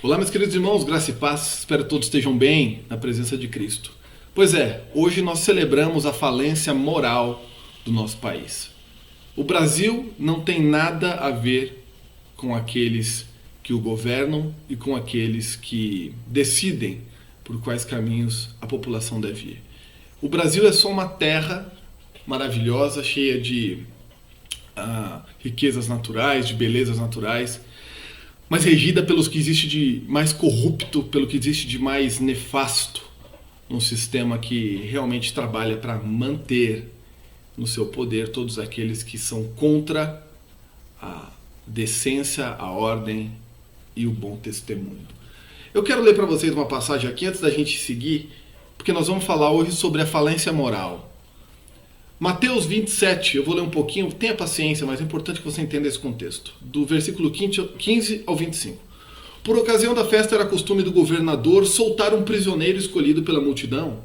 Olá, meus queridos irmãos, graça e paz, espero que todos estejam bem na presença de Cristo. Pois é, hoje nós celebramos a falência moral do nosso país. O Brasil não tem nada a ver com aqueles que o governam e com aqueles que decidem por quais caminhos a população deve ir. O Brasil é só uma terra maravilhosa, cheia de riquezas naturais, de belezas naturais, mas regida pelos que existe de mais corrupto, pelo que existe de mais nefasto, num sistema que realmente trabalha para manter no seu poder todos aqueles que são contra a decência, a ordem e o bom testemunho. Eu quero ler para vocês uma passagem aqui antes da gente seguir, porque nós vamos falar hoje sobre a falência moral. Mateus 27, eu vou ler um pouquinho, tenha paciência, mas é importante que você entenda esse contexto. Do versículo 15 ao 25. Por ocasião da festa era costume do governador soltar um prisioneiro escolhido pela multidão.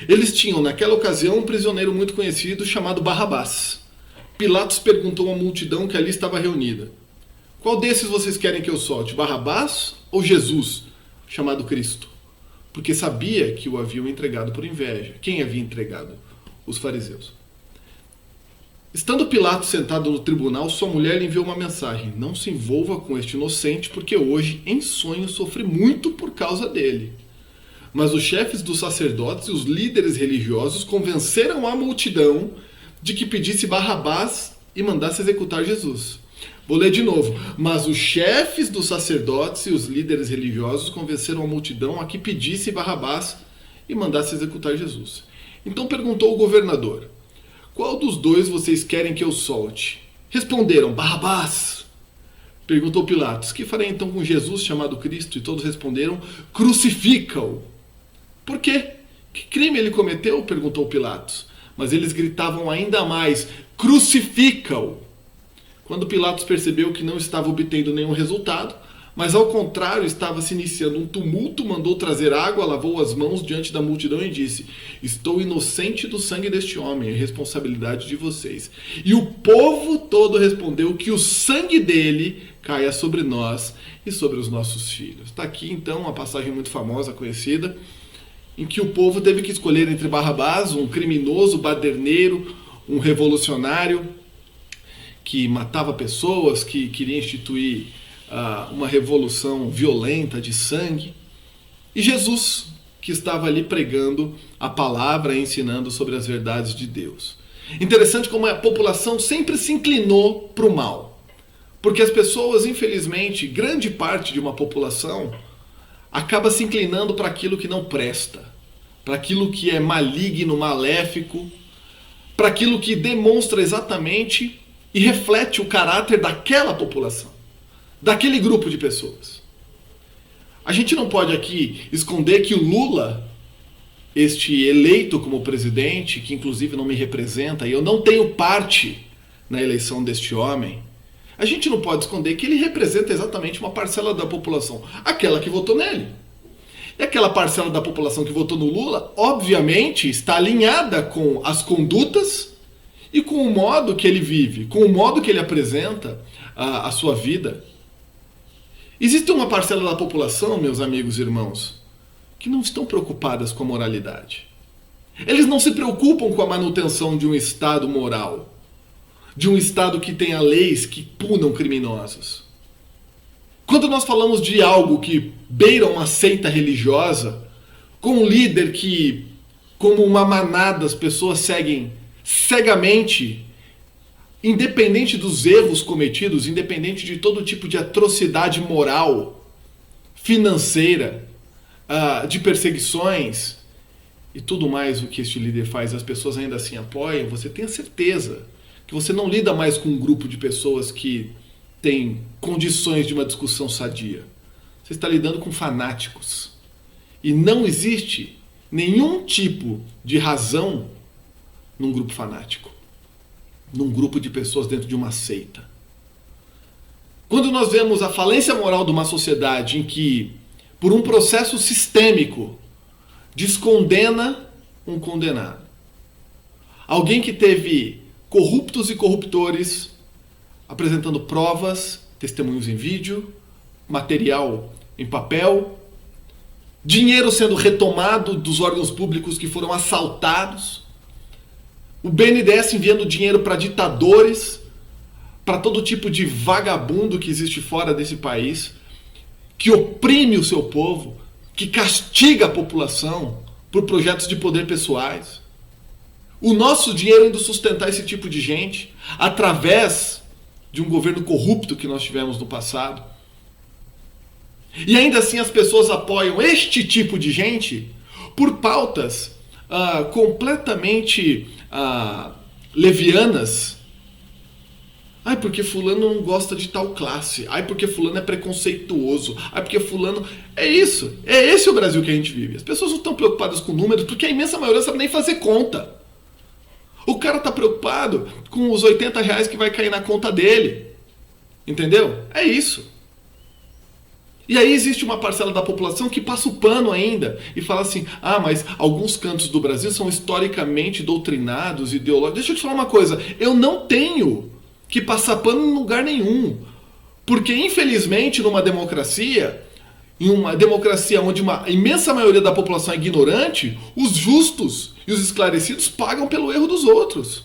Eles tinham naquela ocasião um prisioneiro muito conhecido chamado Barrabás. Pilatos perguntou à multidão que ali estava reunida: qual desses vocês querem que eu solte, Barrabás ou Jesus, chamado Cristo? Porque sabia que o haviam entregado por inveja. Quem havia entregado? Os fariseus. Estando Pilatos sentado no tribunal, sua mulher lhe enviou uma mensagem: não se envolva com este inocente, porque hoje, em sonho, sofri muito por causa dele. Mas os chefes dos sacerdotes e os líderes religiosos convenceram a multidão de que pedisse Barrabás e mandasse executar Jesus. Vou ler de novo. Mas os chefes dos sacerdotes e os líderes religiosos convenceram a multidão a que pedisse Barrabás e mandasse executar Jesus. Então perguntou o governador: qual dos dois vocês querem que eu solte? Responderam: Barrabás. Perguntou Pilatos: que farei então com Jesus chamado Cristo? E todos responderam: crucifica-o. Por quê? Que crime ele cometeu? Perguntou Pilatos. Mas eles gritavam ainda mais: crucifica-o. Quando Pilatos percebeu que não estava obtendo nenhum resultado, mas ao contrário estava se iniciando um tumulto, mandou trazer água, lavou as mãos diante da multidão e disse: estou inocente do sangue deste homem, é responsabilidade de vocês. E o povo todo respondeu: que o sangue dele caia sobre nós e sobre os nossos filhos. Está aqui então uma passagem muito famosa, conhecida, em que o povo teve que escolher entre Barrabás, um criminoso, baderneiro, um revolucionário que matava pessoas, que queria instituir uma revolução violenta de sangue, e Jesus, que estava ali pregando a palavra e ensinando sobre as verdades de Deus. Interessante como a população sempre se inclinou para o mal, porque as pessoas, infelizmente, grande parte de uma população acaba se inclinando para aquilo que não presta, para aquilo que é maligno, maléfico, para aquilo que demonstra exatamente e reflete o caráter daquela população, daquele grupo de pessoas. A gente não pode aqui esconder que o Lula, este eleito como presidente, que inclusive não me representa, e eu não tenho parte na eleição deste homem, a gente não pode esconder que ele representa exatamente uma parcela da população, aquela que votou nele. E aquela parcela da população que votou no Lula, obviamente, está alinhada com as condutas e com o modo que ele vive, com o modo que ele apresenta a sua vida. Existe uma parcela da população, meus amigos e irmãos, que não estão preocupadas com a moralidade. Eles não se preocupam com a manutenção de um Estado moral, de um Estado que tenha leis que punam criminosos. Quando nós falamos de algo que beira uma seita religiosa, com um líder que, como uma manada, as pessoas seguem cegamente, independente dos erros cometidos, independente de todo tipo de atrocidade moral, financeira, de perseguições e tudo mais o que este líder faz, as pessoas ainda assim apoiam, você tenha certeza que você não lida mais com um grupo de pessoas que tem condições de uma discussão sadia. Você está lidando com fanáticos. E não existe nenhum tipo de razão num grupo fanático, num grupo de pessoas dentro de uma seita. Quando nós vemos a falência moral de uma sociedade em que, por um processo sistêmico, descondena um condenado, alguém que teve corruptos e corruptores apresentando provas, testemunhos em vídeo, material em papel, dinheiro sendo retomado dos órgãos públicos que foram assaltados, o BNDES enviando dinheiro para ditadores, para todo tipo de vagabundo que existe fora desse país, que oprime o seu povo, que castiga a população por projetos de poder pessoais. O nosso dinheiro indo sustentar esse tipo de gente através de um governo corrupto que nós tivemos no passado. E ainda assim as pessoas apoiam este tipo de gente por pautas completamente levianas. Ai, porque fulano não gosta de tal classe. Ai, porque fulano é preconceituoso. Ai, porque fulano... É isso. É esse o Brasil que a gente vive. As pessoas não estão preocupadas com números porque a imensa maioria não sabe nem fazer conta. O cara está preocupado com os R$80 que vai cair na conta dele. Entendeu? É isso. E aí existe uma parcela da população que passa o pano ainda e fala assim, mas alguns cantos do Brasil são historicamente doutrinados, ideológicos. Deixa eu te falar uma coisa, eu não tenho que passar pano em lugar nenhum. Porque infelizmente numa democracia, em uma democracia onde uma imensa maioria da população é ignorante, os justos e os esclarecidos pagam pelo erro dos outros.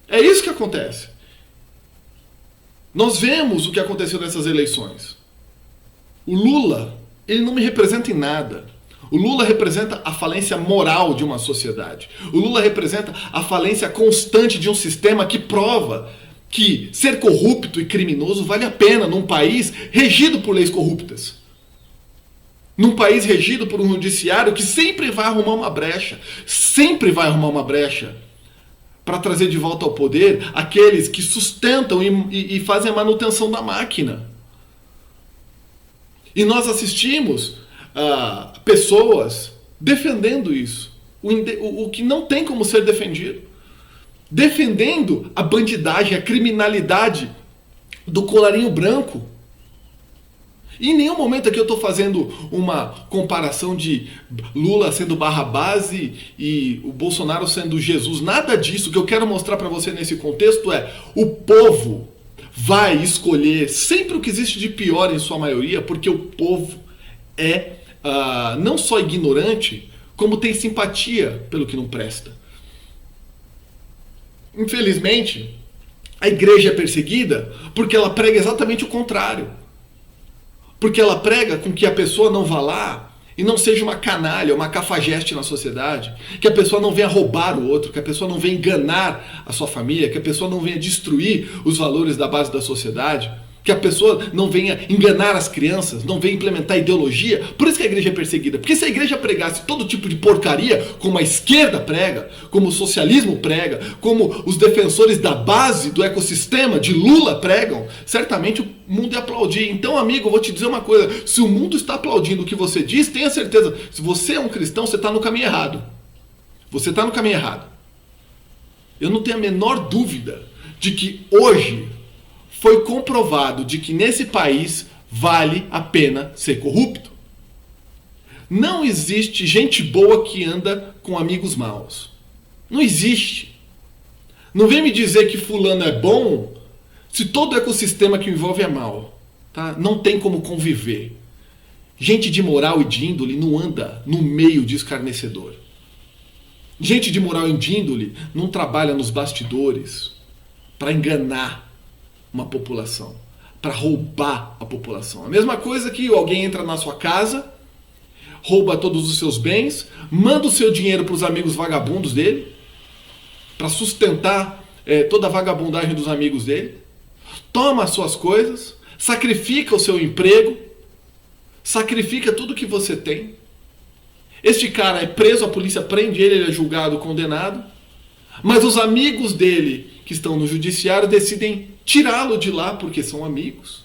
É isso que acontece. Nós vemos o que aconteceu nessas eleições. O Lula, ele não me representa em nada. O Lula representa a falência moral de uma sociedade. O Lula representa a falência constante de um sistema que prova que ser corrupto e criminoso vale a pena num país regido por leis corruptas. Num país regido por um judiciário que sempre vai arrumar uma brecha. Sempre vai arrumar uma brecha para trazer de volta ao poder aqueles que sustentam e fazem a manutenção da máquina. E nós assistimos pessoas defendendo isso. O que não tem como ser defendido. Defendendo a bandidagem, a criminalidade do colarinho branco. E em nenhum momento aqui eu estou fazendo uma comparação de Lula sendo Barrabás e o Bolsonaro sendo Jesus. Nada disso. O que eu quero mostrar para você nesse contexto é o povo vai escolher sempre o que existe de pior em sua maioria, porque o povo é não só ignorante, como tem simpatia pelo que não presta. Infelizmente, a igreja é perseguida porque ela prega exatamente o contrário. Porque ela prega com que a pessoa não vá lá e não seja uma canalha, uma cafajeste na sociedade. Que a pessoa não venha roubar o outro, que a pessoa não venha enganar a sua família, que a pessoa não venha destruir os valores da base da sociedade. Que a pessoa não venha enganar as crianças, não venha implementar ideologia. Por isso que a igreja é perseguida. Porque se a igreja pregasse todo tipo de porcaria, como a esquerda prega, como o socialismo prega, como os defensores da base do ecossistema de Lula pregam, certamente o mundo ia aplaudir. Então, amigo, eu vou te dizer uma coisa. Se o mundo está aplaudindo o que você diz, tenha certeza. Se você é um cristão, você está no caminho errado. Você está no caminho errado. Eu não tenho a menor dúvida de que hoje foi comprovado de que nesse país vale a pena ser corrupto. Não existe gente boa que anda com amigos maus. Não existe. Não vem me dizer que fulano é bom se todo o ecossistema que o envolve é mau. Tá? Não tem como conviver. Gente de moral e de índole não anda no meio de escarnecedor. Gente de moral e de índole não trabalha nos bastidores para enganar uma população, para roubar a população. A mesma coisa que alguém entra na sua casa, rouba todos os seus bens, manda o seu dinheiro para os amigos vagabundos dele, para sustentar toda a vagabundagem dos amigos dele, toma as suas coisas, sacrifica o seu emprego, sacrifica tudo que você tem. Este cara é preso, a polícia prende ele, ele é julgado, condenado, mas os amigos dele que estão no judiciário decidem tirá-lo de lá porque são amigos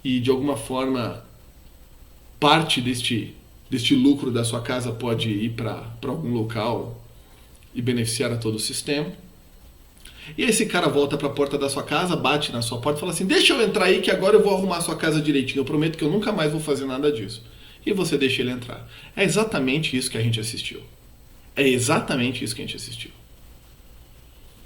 e de alguma forma parte deste lucro da sua casa pode ir para algum local e beneficiar a todo o sistema. E esse cara volta para a porta da sua casa, bate na sua porta e fala assim: deixa eu entrar aí que agora eu vou arrumar a sua casa direitinho, eu prometo que eu nunca mais vou fazer nada disso. E você deixa ele entrar. É exatamente isso que a gente assistiu. É exatamente isso que a gente assistiu.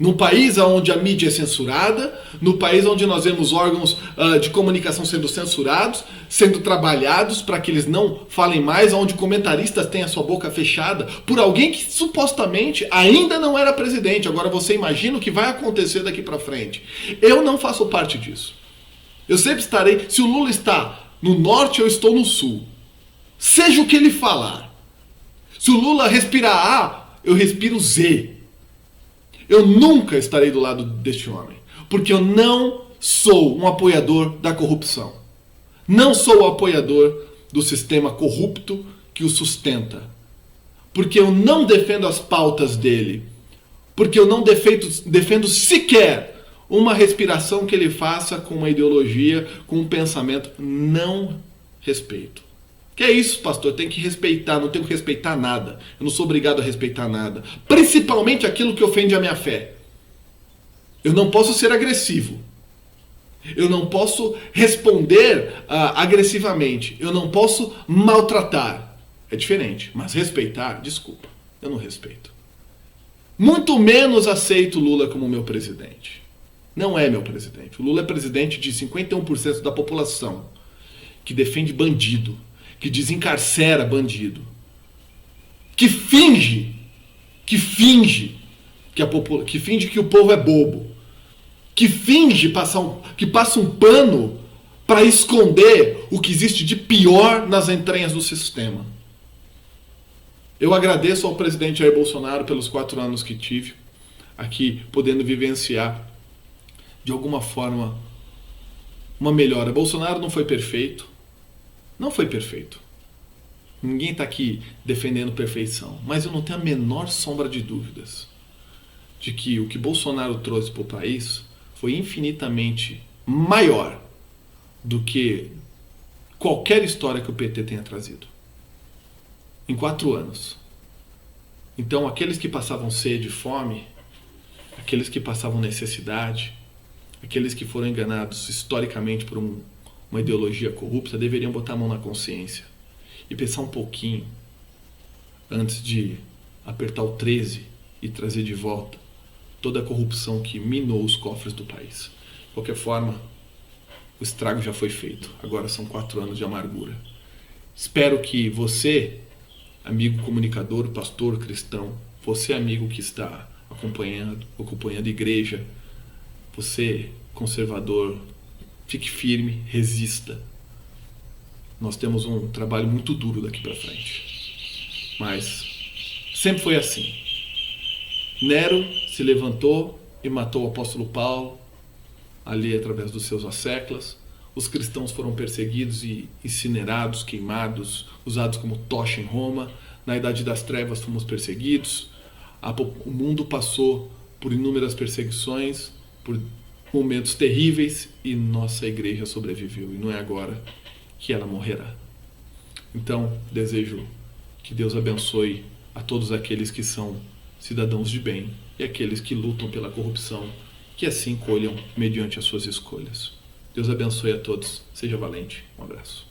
Num país onde a mídia é censurada, no país onde nós vemos órgãos de comunicação sendo censurados, sendo trabalhados para que eles não falem mais, onde comentaristas têm a sua boca fechada por alguém que supostamente ainda não era presidente. Agora você imagina o que vai acontecer daqui para frente. Eu não faço parte disso. Eu sempre estarei, se o Lula está no norte, eu estou no sul. Seja o que ele falar. Se o Lula respirar A, eu respiro Z. Eu nunca estarei do lado deste homem, porque eu não sou um apoiador da corrupção. Não sou o apoiador do sistema corrupto que o sustenta. Porque eu não defendo as pautas dele. Porque eu não defendo sequer uma respiração que ele faça com uma ideologia, com um pensamento. Não respeito. Que é isso, pastor? Eu tenho que respeitar, não tenho que respeitar nada. Eu não sou obrigado a respeitar nada. Principalmente aquilo que ofende a minha fé. Eu não posso ser agressivo. Eu não posso responder agressivamente. Eu não posso maltratar. É diferente. Mas respeitar, desculpa, eu não respeito. Muito menos aceito Lula como meu presidente. Não é meu presidente. O Lula é presidente de 51% da população que defende bandido, que desencarcera bandido, que finge que o povo é bobo, que finge que passa um pano para esconder o que existe de pior nas entranhas do sistema. Eu agradeço ao presidente Jair Bolsonaro pelos 4 anos que tive aqui, podendo vivenciar de alguma forma uma melhora. Bolsonaro não foi perfeito. Não foi perfeito. Ninguém está aqui defendendo perfeição. Mas eu não tenho a menor sombra de dúvidas de que o que Bolsonaro trouxe para o país foi infinitamente maior do que qualquer história que o PT tenha trazido. Em 4 anos. Então, aqueles que passavam sede e fome, aqueles que passavam necessidade, aqueles que foram enganados historicamente por uma ideologia corrupta, deveriam botar a mão na consciência e pensar um pouquinho antes de apertar o 13 e trazer de volta toda a corrupção que minou os cofres do país. De qualquer forma, o estrago já foi feito. Agora são 4 anos de amargura. Espero que você, amigo comunicador, pastor cristão, você, amigo que está acompanhando a igreja, você, conservador, fique firme, resista. Nós temos um trabalho muito duro daqui para frente. Mas sempre foi assim. Nero se levantou e matou o apóstolo Paulo, ali através dos seus asseclas. Os cristãos foram perseguidos e incinerados, queimados, usados como tocha em Roma. Na Idade das Trevas fomos perseguidos. O mundo passou por inúmeras perseguições, por momentos terríveis, e nossa igreja sobreviveu. E não é agora que ela morrerá. Então, desejo que Deus abençoe a todos aqueles que são cidadãos de bem e aqueles que lutam pela corrupção, que assim colham mediante as suas escolhas. Deus abençoe a todos. Seja valente. Um abraço.